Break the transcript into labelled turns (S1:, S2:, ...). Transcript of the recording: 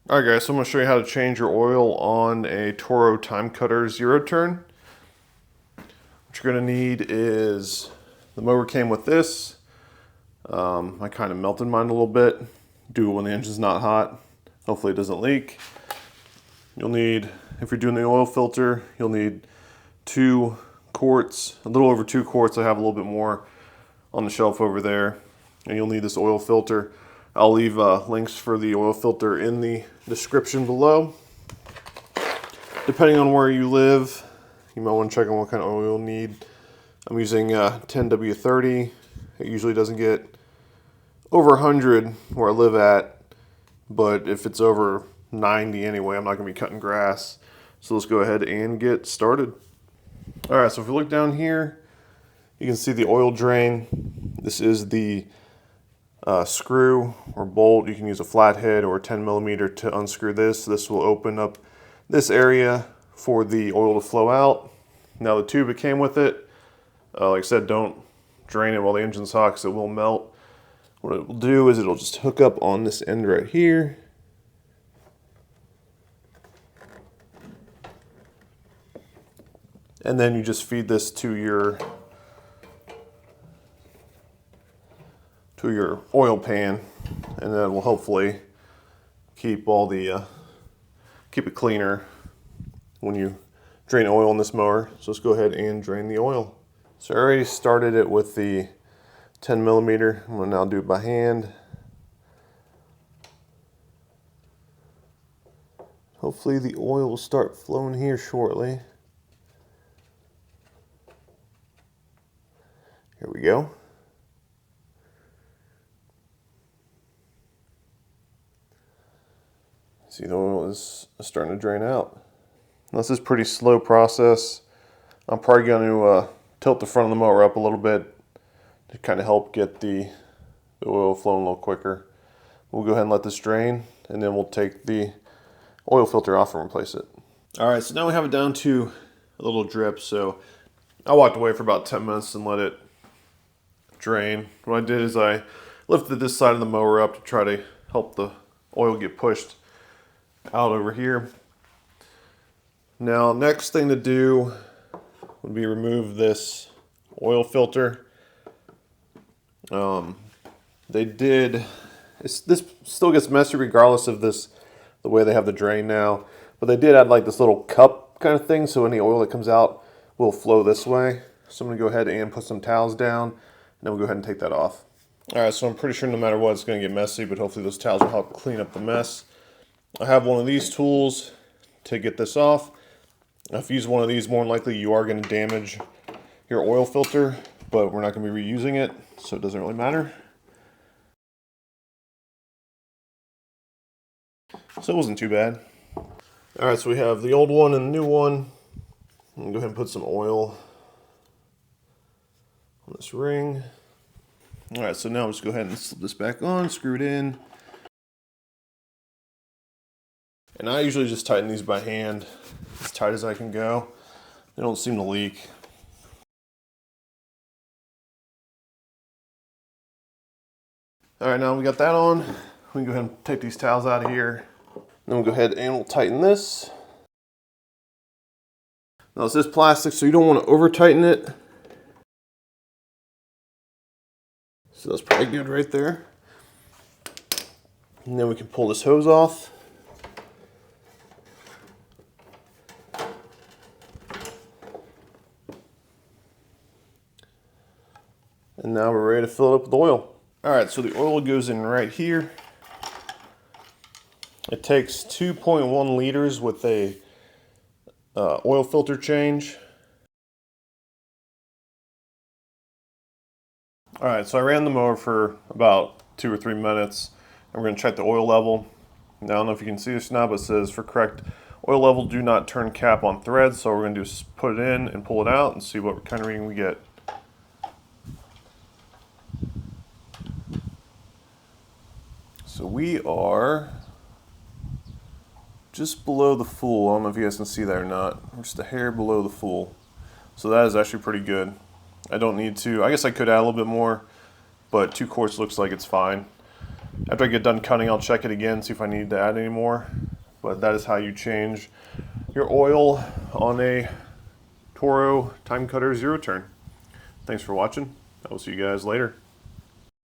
S1: Alright guys, so I'm going to show you how to change your oil on a Toro Timecutter zero turn. What you're going to need is, the mower came with this. I kind of melted mine a little bit. Do it when the engine's not hot. Hopefully it doesn't leak. You'll need, if you're doing the oil filter, you'll need 2 quarts, a little over 2 quarts. I have a little bit more on the shelf over there. And you'll need this oil filter. I'll leave links for the oil filter in the description below. Depending on where you live, you might want to check on what kind of oil you'll need. I'm using 10W30. It usually doesn't get over 100 where I live at, but if it's over 90 anyway, I'm not going to be cutting grass. So let's go ahead and get started. Alright, so if you look down here, you can see the oil drain. This is the screw or bolt. You can use a flathead or a 10mm to unscrew this. This will open up this area for the oil to flow out. Now the tube that came with it, like I said, don't drain it while the engine's hot because it will melt. What it will do is it'll just hook up on this end right here. And then you just feed this to your oil pan, and that will hopefully keep all the keep it cleaner when you drain oil in this mower. So let's go ahead and drain the oil. So I already started it with the 10mm. I'm going to now do it by hand. Hopefully the oil will start flowing here shortly. Here we go. See, the oil is starting to drain out. Now, this is a pretty slow process. I'm probably going to tilt the front of the mower up a little bit to kind of help get the oil flowing a little quicker. We'll go ahead and let this drain, and then we'll take the oil filter off and replace it. All right, so now we have it down to a little drip. So I walked away for about 10 minutes and let it drain. What I did is I lifted this side of the mower up to try to help the oil get pushed out over here. Now, next thing to do would be remove this oil filter. This still gets messy regardless of the way they have the drain now, but they did add like this little cup kind of thing, so any oil that comes out will flow this way. So I'm gonna go ahead and put some towels down, and then we'll go ahead and take that off. All right, so I'm pretty sure no matter what, it's gonna get messy, but hopefully those towels will help clean up the mess. I have one of these tools to get this off. If you use one of these, more than likely you are going to damage your oil filter, but we're not going to be reusing it, so it doesn't really matter. So it wasn't too bad. Alright, so we have the old one and the new one. I'm going to go ahead and put some oil on this ring. Alright, so now let's go ahead and slip this back on, screw it in. And I usually just tighten these by hand, as tight as I can go. They don't seem to leak. All right, now we got that on. We can go ahead and take these towels out of here. Then we'll go ahead and we'll tighten this. Now this is plastic, so you don't want to over tighten it. So that's probably good right there. And then we can pull this hose off. And now we're ready to fill it up with oil. All right, so the oil goes in right here. It takes 2.1 liters with a oil filter change. All right, so I ran the mower for about 2 or 3 minutes. And we're gonna check the oil level. Now, I don't know if you can see this now, but it says for correct oil level, do not turn cap on thread. So what we're gonna do is put it in and pull it out and see what kind of reading we get. So we are just below the full. I don't know if you guys can see that or not. We're just a hair below the full. So that is actually pretty good. I don't need to, I guess I could add a little bit more, but 2 quarts looks like it's fine. After I get done cutting, I'll check it again, see if I need to add any more. But that is how you change your oil on a Toro Timecutter zero turn. Thanks for watching. I will see you guys later.